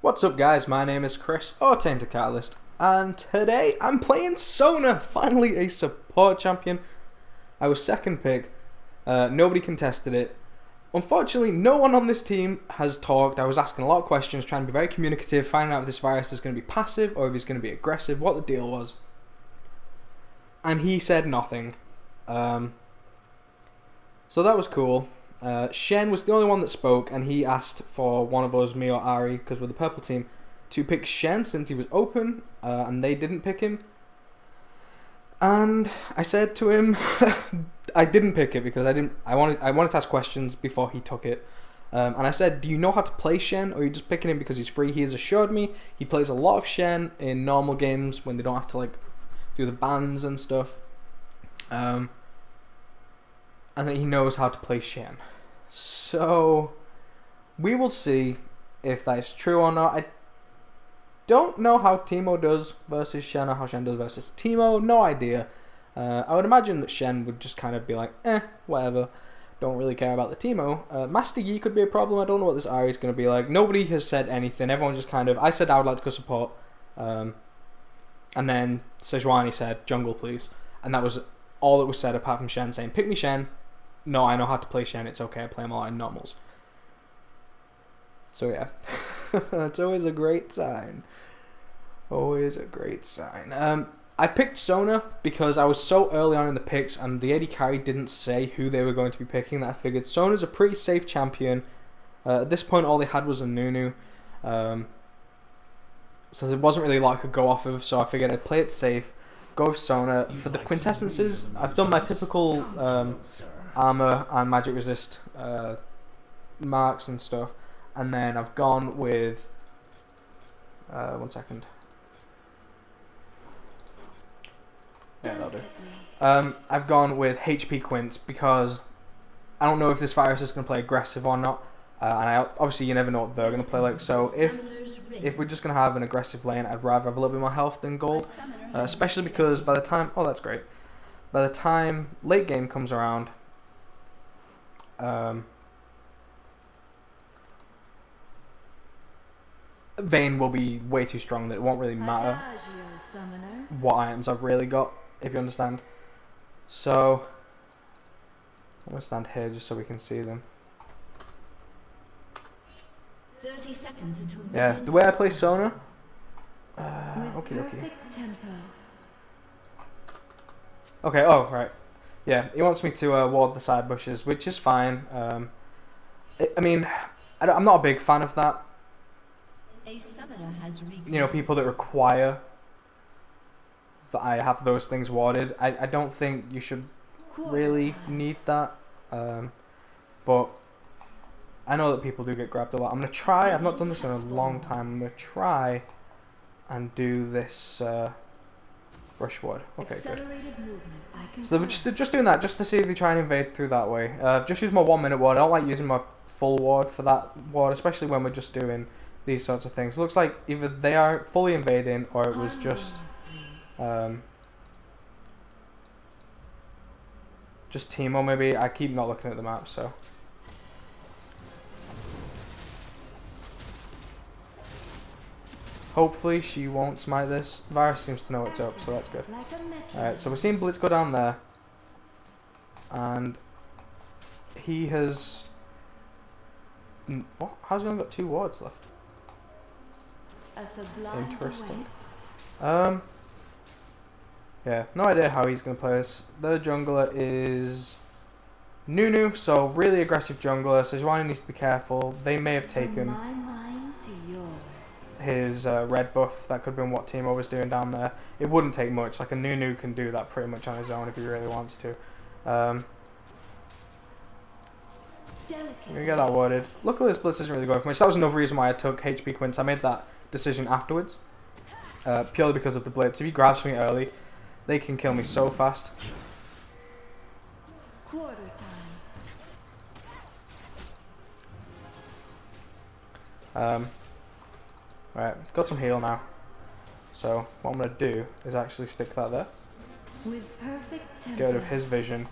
What's up guys, my name is Chris, or TaintedCatalyst, and today I'm playing Sona, finally a support champion. I was second pick, nobody contested it. Unfortunately, no one on this team has talked. I was asking a lot of questions, trying to be very communicative, finding out if this virus is going to be passive or if he's going to be aggressive, what the deal was. And he said nothing. So that was cool. Shen was the only one that spoke, and he asked for one of us, me or Ari, because we're the purple team, to pick Shen since he was open, and they didn't pick him. And I said to him, I didn't pick it because I wanted to ask questions before he took it. And I said, do you know how to play Shen, or are you just picking him because he's free? He has assured me he plays a lot of Shen in normal games when they don't have to like do the bans and stuff. And that he knows how to play Shen. So we will see if that is true or not. I don't know how Teemo does versus Shen or how Shen does versus Teemo. No idea. I would imagine that Shen would just kind of be like, whatever. Don't really care about the Teemo. Master Yi could be a problem. I don't know what this Ari is going to be like. Nobody has said anything. Everyone just kind of... I said I would like to go support. And then Sejuani said, jungle please. And that was all that was said apart from Shen saying, pick me Shen. No, I know how to play Shen. It's okay. I play him a lot in normals. So yeah. It's always a great sign. Always a great sign. I picked Sona because I was so early on in the picks and the AD carry didn't say who they were going to be picking that I figured Sona's a pretty safe champion. At this point all they had was a Nunu. So there wasn't really a lot I could go off of, so I figured I'd play it safe. Go with Sona. For the quintessences, I've done my typical armor and magic resist marks and stuff, and then I've gone with 1 second. Yeah, that'll do. I've gone with HP quints because I don't know if this virus is going to play aggressive or not, and obviously you never know what they're going to play like. So if we're just going to have an aggressive lane, I'd rather have a little bit more health than gold, especially because by the time that's great. By the time late game comes around, Vayne will be way too strong that it won't really matter what items I've really got, if you understand. So I'm gonna stand here just so we can see them. 30 seconds until yeah, the way I play Sona. Okay. Okay. Oh right. Yeah, he wants me to ward the side bushes, which is fine. I mean, I'm not a big fan of that. You know, people that require that I have those things warded. I don't think you should really need that. But I know that people do get grabbed a lot. I'm going to try, I've not done this in a long time, I'm going to try and do this brushwood. Okay, good. So we're just doing that, just to see if they try and invade through that way. Just use my 1 minute ward. I don't like using my full ward for that ward, especially when we're just doing these sorts of things. It looks like either they are fully invading or it was just Teemo maybe. I keep not looking at the map, so. Hopefully she won't smite this. Virus seems to know what's up, so that's good. Alright, so we're seeing Blitz go down there. And he has... What? How's he only got 2 wards left? Interesting. Yeah, no idea how he's going to play this. The jungler is Nunu, so really aggressive jungler. Sejuani needs to be careful. They may have taken his red buff. That could have been what Teemo was doing down there. It wouldn't take much. Like a Nunu can do that pretty much on his own if he really wants to. We get that warded. Luckily this blitz isn't really going for much. That was another reason why I took HP quints. I made that decision afterwards. Purely because of the blitz. If he grabs me early, they can kill me so fast. Right, got some heal now. So what I'm going to do is actually stick that there. Get rid of his vision.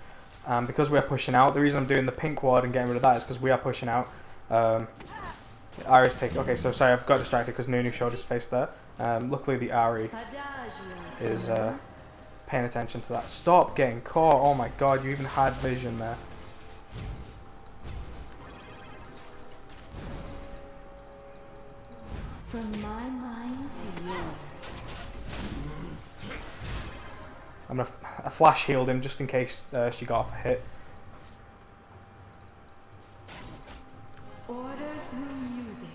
Because we are pushing out, the reason I'm doing the pink ward and getting rid of that is because we are pushing out. Ari's taking. Okay, so sorry, I've got distracted because Nunu showed his face there. Luckily, the Ari is paying attention to that. Stop getting caught! Oh my god, you even had vision there. From my mind to yours. I'm gonna flash healed him just in case she got off a hit. Order through music.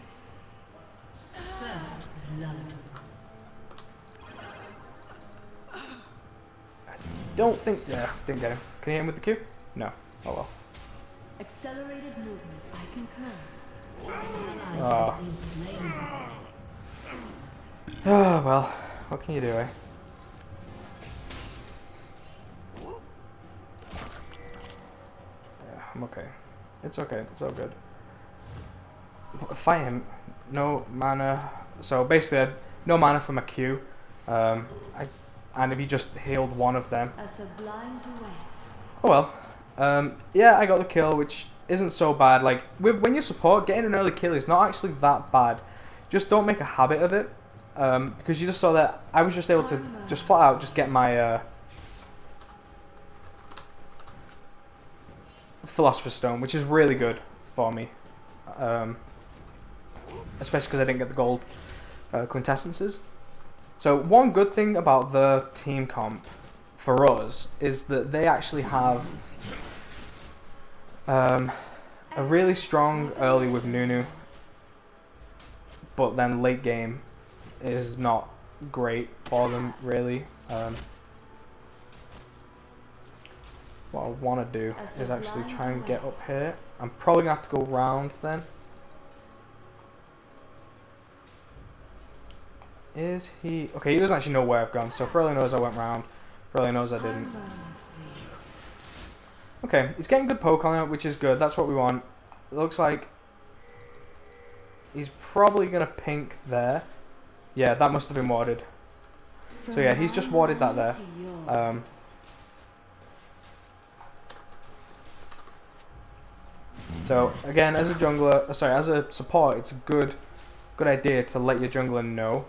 First blood. Don't think. Yeah, didn't get him. Can you hit him with the Q? No. Oh well. Accelerated movement. I concur. Oh. Oh well. What can you do, eh? Yeah, I'm okay. It's okay. It's all good. Fight him. No mana. So basically, I had no mana for my Q. And if he just healed one of them. A sublime duet. Oh well. Yeah, I got the kill, which isn't so bad. Like, when you support, getting an early kill is not actually that bad. Just don't make a habit of it. Because you just saw that I was just able to just flat out just get my Philosopher's Stone, which is really good for me. Especially because I didn't get the gold quintessences. So one good thing about the team comp for us is that they actually have a really strong early with Nunu, but then late game is not great for them really. What I want to do is actually try and get up here. I'm probably going to have to go round then. Is he... Okay, he doesn't actually know where I've gone, so Furley knows I went round. Furley knows I didn't. Okay, he's getting good poke on it, which is good. That's what we want. It looks like he's probably going to pink there. Yeah, that must have been warded. So yeah, he's just warded that there. So again, as a jungler, sorry, as a support, it's a good idea to let your jungler know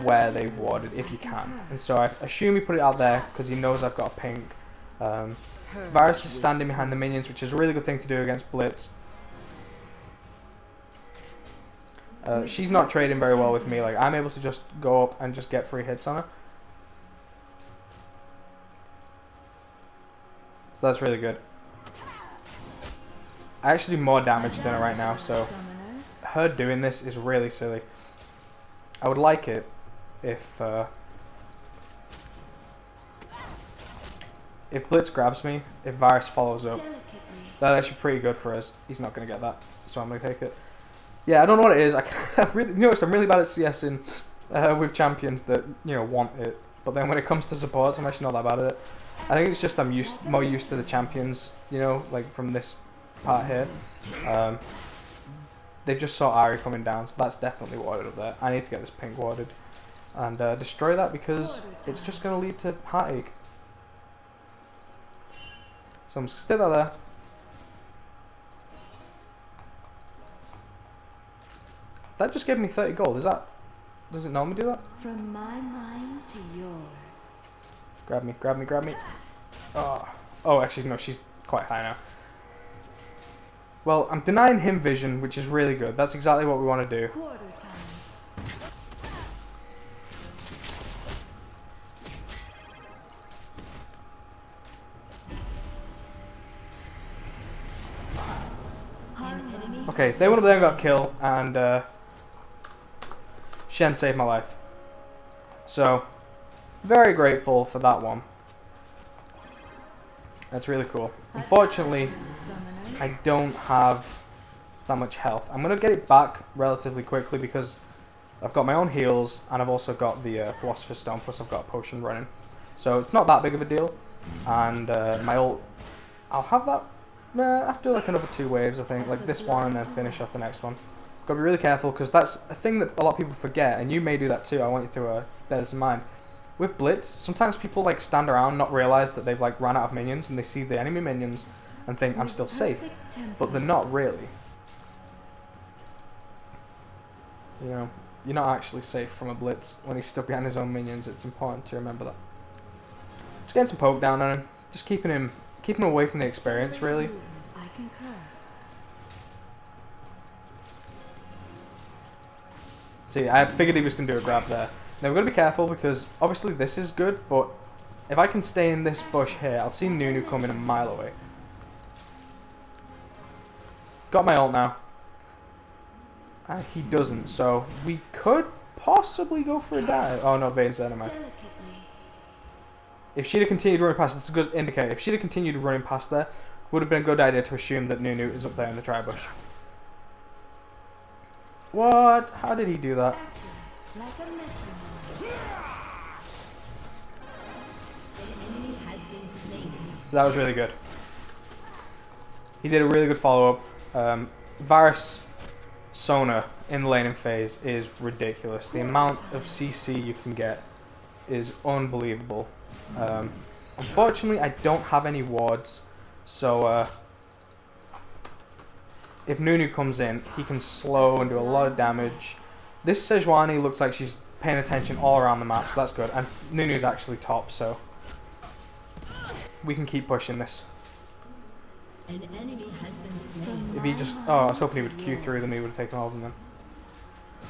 where they've warded if you can. And so I assume he put it out there because he knows I've got a pink. Varus is standing behind the minions, which is a really good thing to do against Blitz. She's not trading very well with me. Like, I'm able to just go up and just get free hits on her. So that's really good. I actually do more damage than her right now, so her doing this is really silly. I would like it if Blitz grabs me, if Varus follows up. That's actually pretty good for us. He's not going to get that, so I'm going to take it. Yeah, I don't know what it is. I really noticed I'm really bad at CSing with champions that, you know, want it. But then when it comes to supports, I'm actually not that bad at it. I think it's just I'm more used to the champions, you know, like from this part here. They've just saw Ari coming down, so that's definitely warded up there. I need to get this pink warded and destroy that because it's just going to lead to heartache. So I'm just going to stick that there. That just gave me 30 gold. Is that... Does it normally do that? From my mind to yours. Grab me, grab me, grab me. Oh, oh, actually, no, she's quite high now. Well, I'm denying him vision, which is really good. That's exactly what we want to do. Quarter time. Okay, they went up there and got killed, and Shen saved my life. So, very grateful for that one. That's really cool. Unfortunately, I don't have that much health. I'm going to get it back relatively quickly because I've got my own heals and I've also got the Philosopher's Stone, plus I've got a potion running. So it's not that big of a deal. And my ult, I'll have that after like another 2 waves, I think. Like this one and then finish off the next one. Got to be really careful because that's a thing that a lot of people forget, and you may do that too. I want you to bear this in mind. With Blitz, sometimes people like stand around, not realize that they've like run out of minions, and they see the enemy minions and think I'm still safe, but they're not really. You know, you're not actually safe from a blitz when he's stuck behind his own minions. It's important to remember that. Just getting some poke down on him, just keeping him away from the experience, really. I concur. See, I figured he was going to do a grab there. Now we've got to be careful because obviously this is good, but if I can stay in this bush here, I'll see Nunu coming a mile away. Got my ult now. And he doesn't, so we could possibly go for a dive. Oh no, Vayne's there, never mind. If she'd have continued running past, that's a good indicator. If she'd have continued running past there, would have been a good idea to assume that Nunu is up there in the tri-bush. What? How did he do that? Like a metronome. An enemy has been slain. So that was really good. He did a really good follow-up. Varus Sona in the laning phase is ridiculous. The amount of CC you can get is unbelievable. Unfortunately, I don't have any wards, so if Nunu comes in, he can slow and do a lot of damage. This Sejuani looks like she's paying attention all around the map, so that's good. And Nunu's actually top, so we can keep pushing this. An enemy has been slain. If he just... Oh, I was hoping he would Q through them, he would have taken all of them then.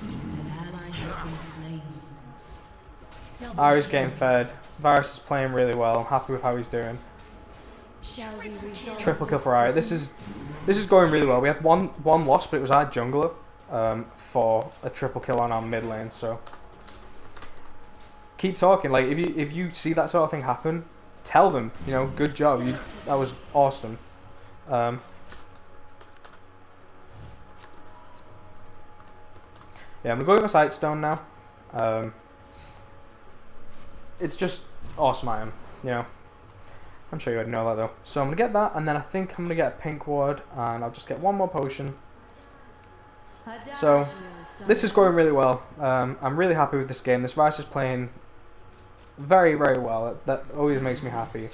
An ally has been slain. Ari's getting fed. Varus is playing really well. I'm happy with how he's doing. Shall we resolve Triple kill for Ari. This is going really well. We had one loss, but it was our jungler for a triple kill on our mid lane. So keep talking. Like if you see that sort of thing happen, tell them. You know, good job. That was awesome. Yeah, I'm gonna go with my Sightstone now. It's just awesome item, you know. I'm sure you already know that though. So I'm gonna get that, and then I think I'm gonna get a pink ward, and I'll just get one more potion. So this is going really well. I'm really happy with this game. This Varus is playing very, very well. That always makes me happy.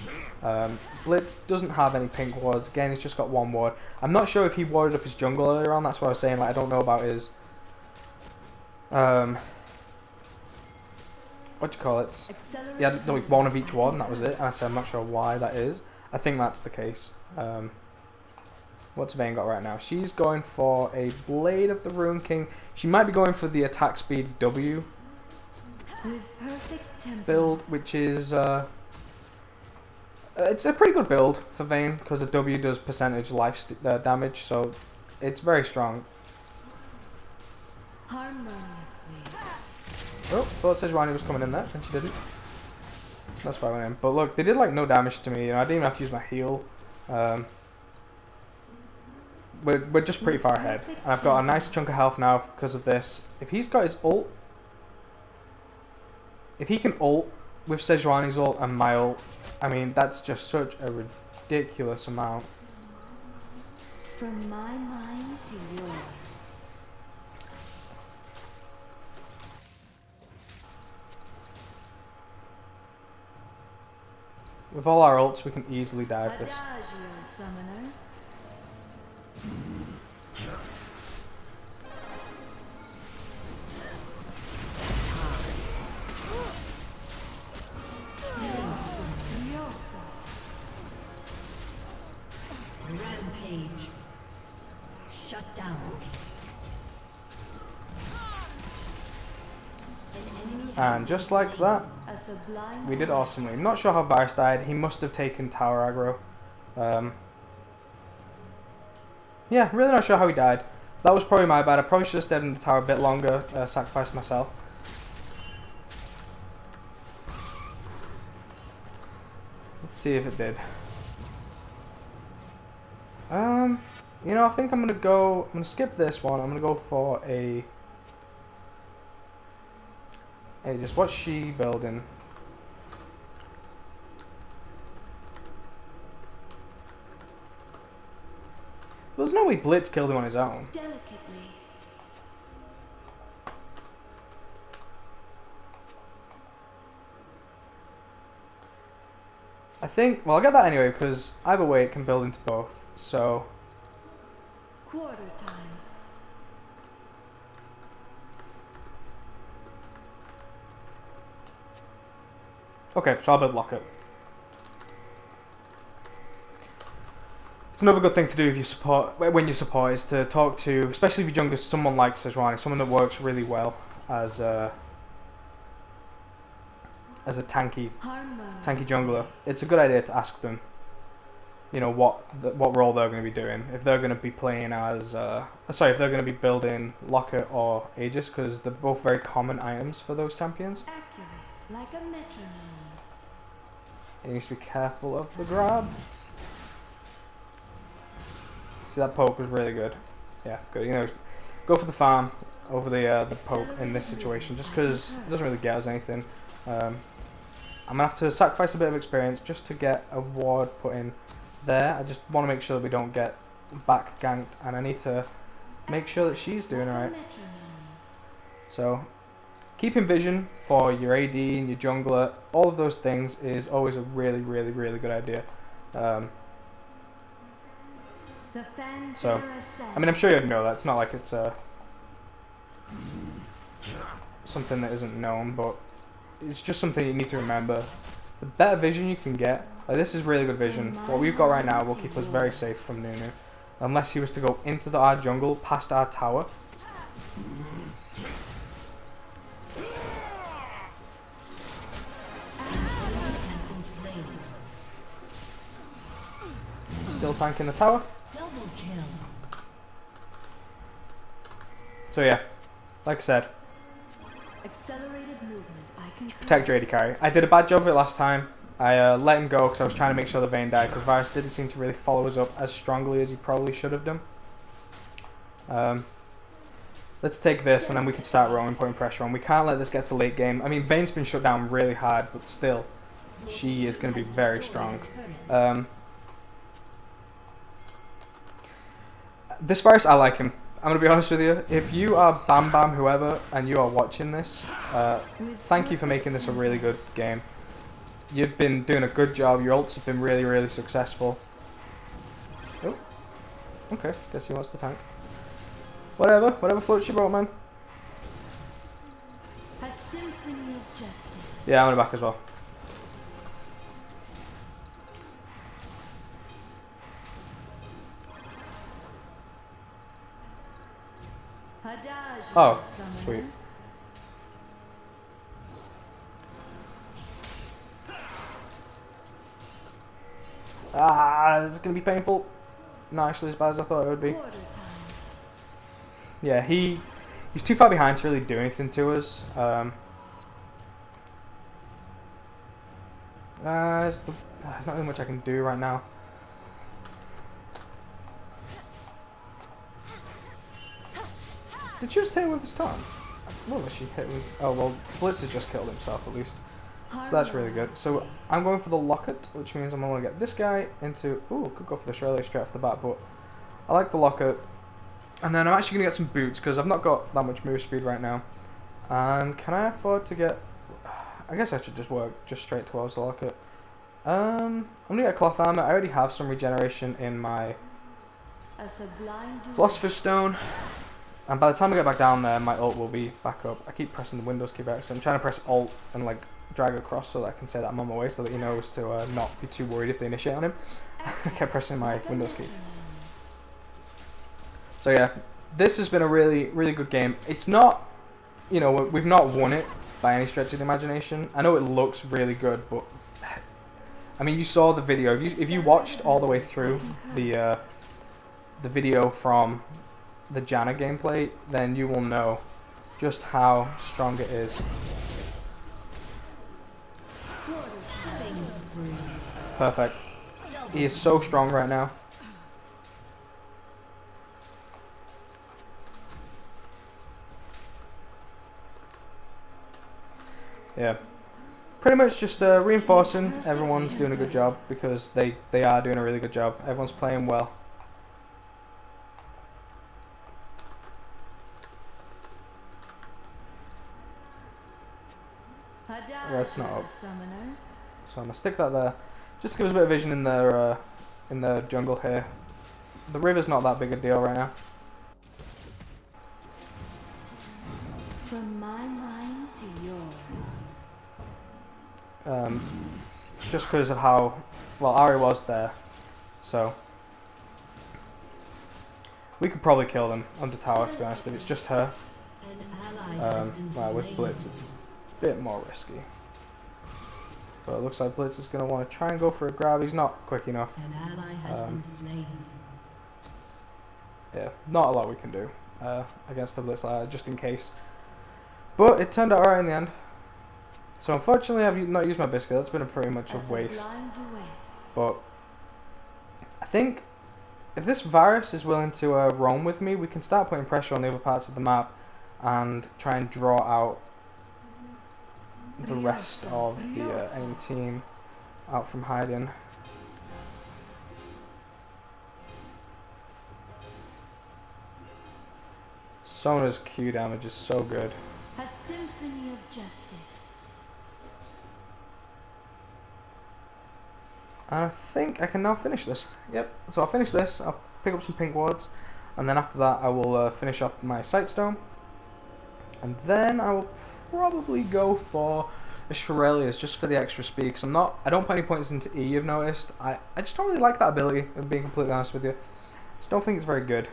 Blitz doesn't have any pink wards. Again, he's just got one ward. I'm not sure if he warded up his jungle earlier on. That's what I was saying. Like, I don't know about his what do you call it? Yeah, like one of each ward, and that was it. And I said I'm not sure why that is. I think that's the case. What's Vayne got right now? She's going for a Blade of the Ruin King. She might be going for the attack speed W build, which is it's a pretty good build for Vayne because the W does percentage life damage, so it's very strong. Oh, thought Sejuani was coming in there, and she didn't. That's why I went in. But look, they did like no damage to me. You know, I didn't even have to use my heal. We're just pretty far ahead, and I've got a nice chunk of health now because of this. If he's got his ult, if he can ult with Sejuani's ult and my ult, I mean that's just such a ridiculous amount. From my mind to yours. With all our ults, we can easily dive this. Adagio, summoner. Rampage. Shut down. And just like that, we did awesomely. I'm not sure how Varus died. He must have taken tower aggro. Yeah, really not sure how he died. That was probably my bad. I probably should have stayed in the tower a bit longer, sacrificed myself. Let's see if it did. You know, I think I'm gonna skip this one. I'm gonna go for a just what's she building? Well, there's no way Blitz killed him on his own. Delicately. I think, well, I'll get that anyway because either way it can build into both. So Quarter time. Okay, so I'll build Locket. It's another good thing to do if you support, when you support, is to talk to, especially if you're younger, someone like Sejuani, someone that works really well as a tanky jungler. It's a good idea to ask them, you know, what role they're going to be doing. If they're going to be playing as, if they're going to be building Locket or Aegis, because they're both very common items for those champions. Accurate, like a metronome. He needs to be careful of the grab. See, that poke was really good. Yeah, good. You know, go for the farm over the poke in this situation, just because it doesn't really get us anything. I'm gonna have to sacrifice a bit of experience just to get a ward put in there. I just want to make sure that we don't get back ganked, and I need to make sure that she's doing alright. So, keeping vision for your AD and your jungler, all of those things is always a really, really, really good idea. So, I mean, I'm sure you know that. It's not like it's something that isn't known, but it's just something you need to remember. The better vision you can get, like this is really good vision. What we've got right now will keep us very safe from Nunu. Unless he was to go into our jungle, past our tower. Still tanking the tower. So yeah, like I said, Accelerated movement. I can protect your AD carry. I did a bad job of it last time. I let him go because I was trying to make sure the Vayne died, because Varus didn't seem to really follow us up as strongly as he probably should have done. Let's take this and then we can start rolling, putting pressure on. We can't let this get to late game. I mean, Vayne's been shut down really hard, but still, she is going to be very strong. This Varus, I like him. I'm going to be honest with you. If you are Bam Bam whoever and you are watching this, thank you for making this a really good game. You've been doing a good job. Your ults have been really, really successful. Oh, okay. Guess he wants the tank. Whatever floats your boat, man. A symphony of justice. Yeah, I'm going to back as well. Oh, sweet. Ah, this is going to be painful. Not actually as bad as I thought it would be. Yeah, he's too far behind to really do anything to us. There's not really much I can do right now. Did she just hit him with his tongue? What was she hit with? Oh, well, Blitz has just killed himself at least. So that's really good. So I'm going for the Locket, which means I'm going to get this guy into... Ooh, could go for the Shirley straight off the bat, but I like the Locket. And then I'm actually going to get some boots, because I've not got that much move speed right now. And can I afford to get... I guess I should just work just straight towards the Locket. I'm going to get cloth armor. I already have some regeneration in my Philosopher's Stone. And by the time I get back down there, my ult will be back up. I keep pressing the Windows key back, so I'm trying to press Alt and like drag across so that I can say that I'm on my way, so that he knows to not be too worried if they initiate on him. I kept pressing my Windows key. So yeah, this has been a really, really good game. It's not, you know, we've not won it by any stretch of the imagination. I know it looks really good, but I mean, you saw the video. If you watched all the way through the video from the Janna gameplay, then you will know just how strong it is. Perfect. He is so strong right now. Yeah. Pretty much just reinforcing everyone's doing a good job, because they are doing a really good job. Everyone's playing well. That's not up. So I'm gonna stick that there, just to give us a bit of vision in the jungle here. The river's not that big a deal right now. From my mind to yours. Just because of how well Ari was there, so we could probably kill them under tower, to be honest, if it's just her. Well, with Blitz it's a bit more risky. But it looks like Blitz is going to want to try and go for a grab. He's not quick enough. Yeah, not a lot we can do against a Blitz like that, just in case. But it turned out alright in the end. So unfortunately I've not used my biscuit. That's been pretty much a waste. But I think if this virus is willing to roam with me, we can start putting pressure on the other parts of the map and try and draw out the rest of the enemy team out from hiding. Sona's Q damage is so good. A symphony of justice. And I think I can now finish this. Yep, so I'll finish this, I'll pick up some pink wards, and then after that I will finish off my Sightstone. And then I will probably go for a Shurelius just for the extra speed, because I don't put any points into E, you've noticed. I just don't really like that ability, if being completely honest with you. I just don't think it's very good.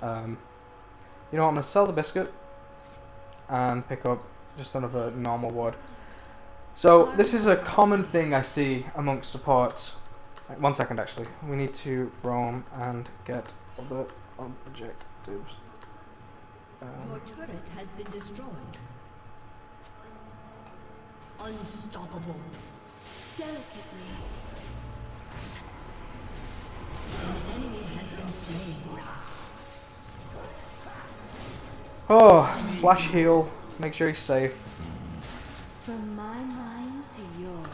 You know what, I'm going to sell the biscuit and pick up just another normal ward. So this is a common thing I see amongst supports. Right, 1 second actually. We need to roam and get other objectives. Your turret has been destroyed. Unstoppable. Delicately. An enemy has been slain. Oh, flash heal. Make sure he's safe. From my mind to yours.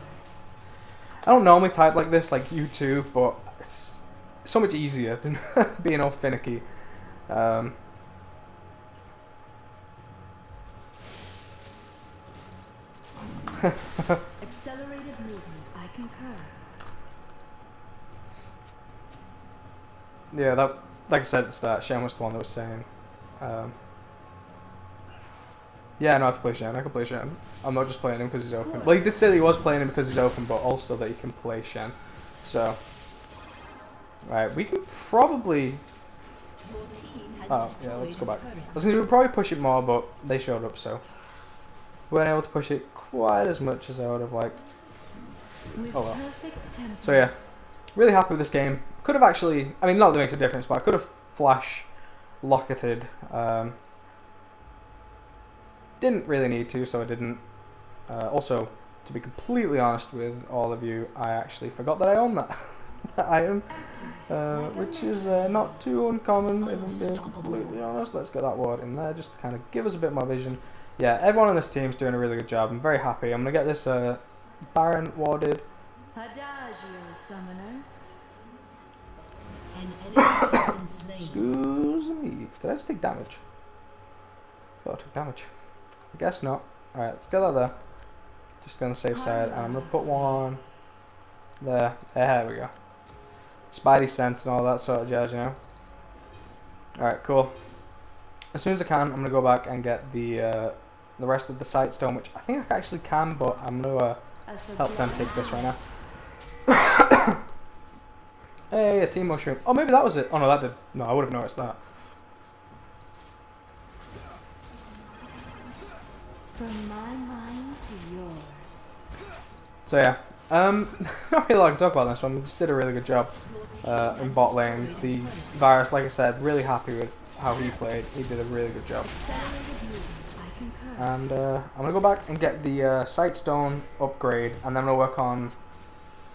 I don't normally type like this, like you too, but it's so much easier than being all finicky. Accelerated movement, I concur. Yeah, that, like I said at the start, Shen was the one that was saying, yeah, I know how to play Shen, I can play Shen. I'm not just playing him because he's open. Well, he did say that he was playing him because he's open, but also that he can play Shen. So, right, we can probably... Oh, yeah, let's go back. I was going to probably push it more, but they showed up, so... We weren't able to push it quite as much as I would have liked. Oh well. So yeah, really happy with this game. Could have actually, I mean, not that it makes a difference, but I could have flash locketed. Didn't really need to, so I didn't. Also, to be completely honest with all of you, I actually forgot that I own that, that item, which is not too uncommon, if I'm being completely honest. Let's get that ward in there, just to kind of give us a bit more vision. Yeah, everyone on this team is doing a really good job. I'm very happy. I'm going to get this Baron warded. Summoner. An enemy has been slain. Excuse me. Did I just take damage? I thought I took damage. I guess not. Alright, let's get that there. Just go on the safe side. And I'm going to put one there. There we go. Spidey sense and all that sort of jazz, you know. Alright, cool. As soon as I can, I'm going to go back and get the rest of the Sightstone, which I think I actually can, but I'm going to help them take this right now. Hey, a team mushroom. Oh, maybe that was it. Oh, no, that did. No, I would have noticed that. From my mind to yours. So, yeah. Not really a lot to talk about this one. We just did a really good job in bot lane. The virus, like I said, really happy with how he played. He did a really good job. And I'm going to go back and get the Sightstone upgrade, and then I'll work on...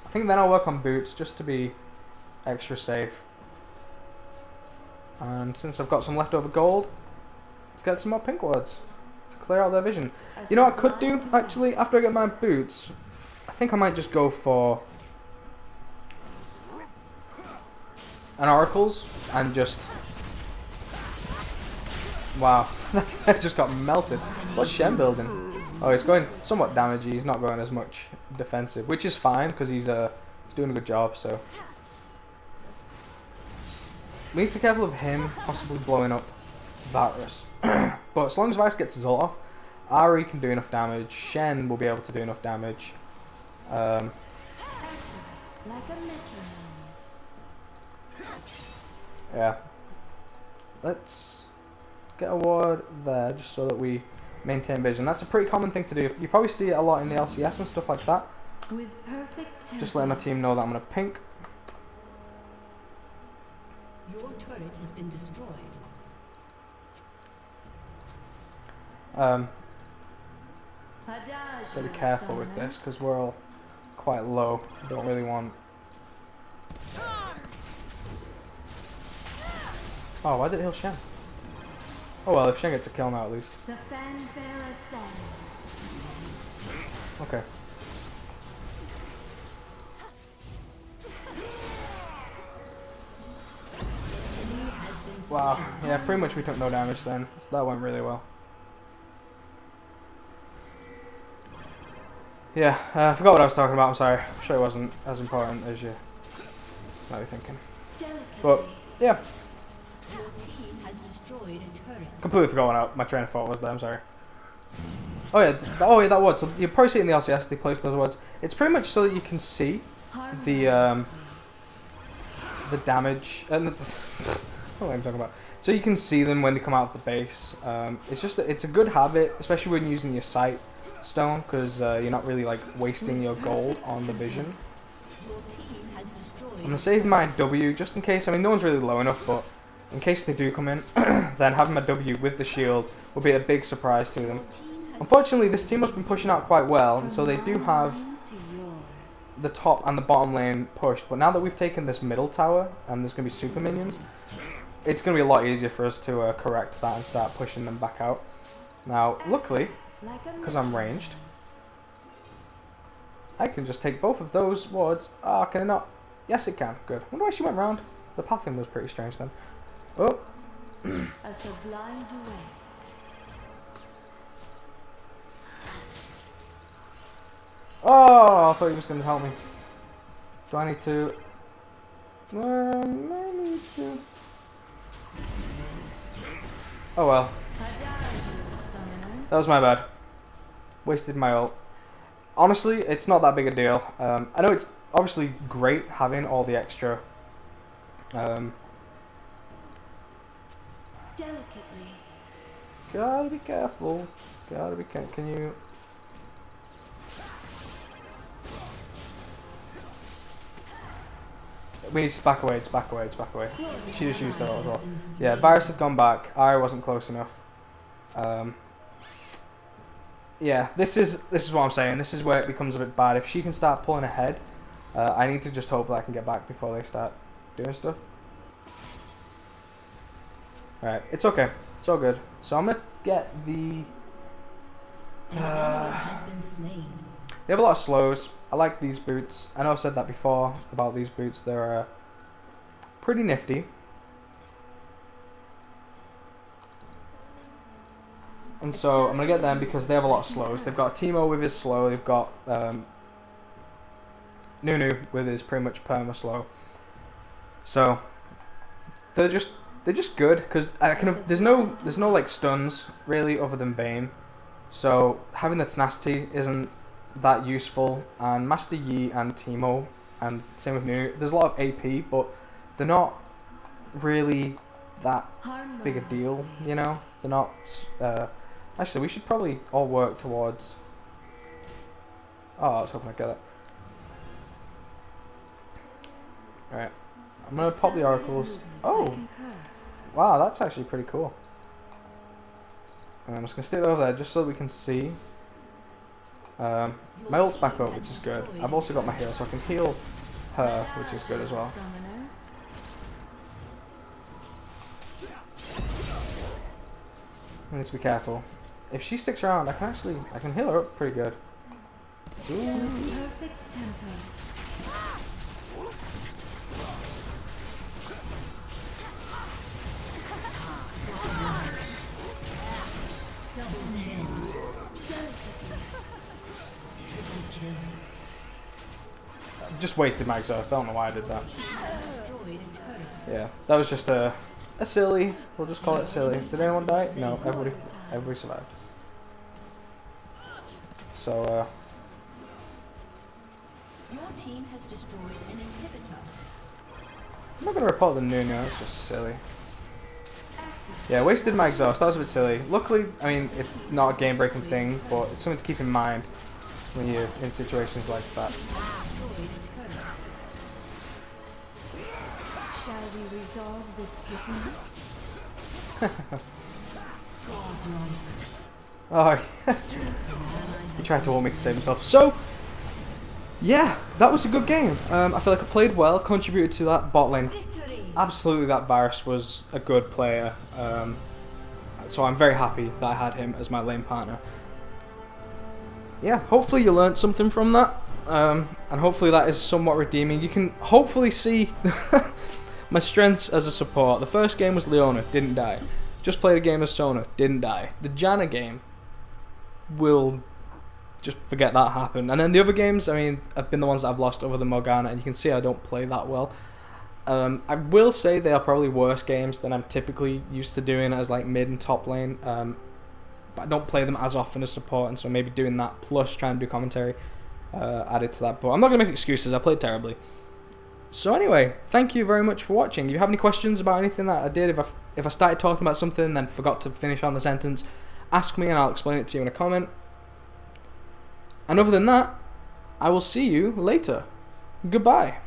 I think then I'll work on boots, just to be extra safe. And since I've got some leftover gold, let's get some more pink wards to clear out their vision. You know what I could do, actually, after I get my boots? I think I might just go for an Oracles, and just... Wow, that just got melted. What's Shen building? Oh, he's going somewhat damagey. He's not going as much defensive, which is fine because he's doing a good job. So we need to be careful of him possibly blowing up Varus. But as long as Varus gets his ult off, Ari can do enough damage. Shen will be able to do enough damage. Like a metronome. Yeah. Let's get a ward there just so that we maintain vision. That's a pretty common thing to do. You probably see it a lot in the LCS and stuff like that. With perfect tempo. Just letting my team know that I'm going to pink. Your turret has been destroyed. So be careful with this because we're all quite low. I don't really want... Oh, why did it heal Shen? Oh well, if Shen gets a kill now at least. The fanfare ascends. Okay. Wow, yeah, pretty much we took no damage then, so that went really well. Yeah, I forgot what I was talking about, I'm sorry. I'm sure it wasn't as important as you might be thinking. But, yeah. Your team has destroyed a turret. Completely forgot what my train of thought was there, I'm sorry. Oh yeah, that word, so you probably see it in the LCS, they place those words. It's pretty much so that you can see the damage, and what am I talking about? So you can see them when they come out of the base. It's just it's a good habit, especially when using your sight stone, because you're not really like wasting your gold on the vision. I'm gonna save my W just in case. I mean, no one's really low enough, but in case they do come in, then having my W with the shield will be a big surprise to them. Unfortunately, this team has been pushing out quite well, and so they do have the top and the bottom lane pushed. But now that we've taken this middle tower, and there's gonna be super minions, it's going to be a lot easier for us to correct that and start pushing them back out. Now, luckily, because I'm ranged, I can just take both of those wards. Ah, can I not? Yes, it can. Good. I wonder why she went round. The pathing was pretty strange then. Oh. A sublime duet. Oh, I thought he was going to help me. Do I need to? I need to. Oh well. That was my bad. Wasted my ult. Honestly, it's not that big a deal. I know it's obviously great having all the extra Delicately. gotta be careful. Gotta be careful. Can you... We need to back away, it's back away, it's back away. She just used her ult as well. Yeah, Virus had gone back. I wasn't close enough. Yeah, this is what I'm saying. This is where it becomes a bit bad. If she can start pulling ahead, I need to just hope that I can get back before they start doing stuff. Alright, it's okay. It's all good. So I'm gonna get the... they have a lot of slows. I like these boots. I know I've said that before about these boots. They're pretty nifty. And so I'm going to get them because they have a lot of slows. They've got Teemo with his slow. They've got Nunu with his pretty much perma slow. So they're just good because there's no like stuns really other than Bane. So having the tenacity isn't that useful, and Master Yi and Teemo, and same with Nunu, there's a lot of AP, but they're not really that big a deal, you know? They're not... actually, we should probably all work towards... Oh, I was hoping I'd get it. Alright, I'm gonna pop the oracles. Oh! Wow, that's actually pretty cool. And I'm just gonna stick it over there just so we can see. My ult's back up, which is good. I've also got my heal, so I can heal her, which is good as well. I need to be careful. If she sticks around, I can heal her up pretty good. Perfect tempo. Just wasted my exhaust. I don't know why I did that. Yeah, that was just a silly. We'll just call it silly. Did anyone die? No, everybody survived. So, Your team has destroyed an inhibitor. I'm not going to report the Nuno, that's just silly. Yeah, wasted my exhaust, that was a bit silly. Luckily, I mean, it's not a game-breaking thing, but it's something to keep in mind when you're in situations like that. Destroyed a turret. Shall we resolve this dissonance? Oh, he tried to ult me to save himself. So, yeah, that was a good game. I feel like I played well, contributed to that bot lane. Victory. Absolutely, that Varus was a good player. So I'm very happy that I had him as my lane partner. Yeah, hopefully you learned something from that. And hopefully that is somewhat redeeming. You can hopefully see my strengths as a support. The first game was Leona, didn't die. Just played a game as Sona, didn't die. The Janna game will just forget that happened. And then the other games, I mean, have been the ones that I've lost over the Morgana, and you can see I don't play that well. I will say they are probably worse games than I'm typically used to doing as like mid and top lane. But I don't play them as often as support, and so maybe doing that plus trying to do commentary added to that. But I'm not going to make excuses, I played terribly. So anyway, thank you very much for watching. If you have any questions about anything that I did, if I started talking about something and then forgot to finish on the sentence, ask me and I'll explain it to you in a comment. And other than that, I will see you later. Goodbye.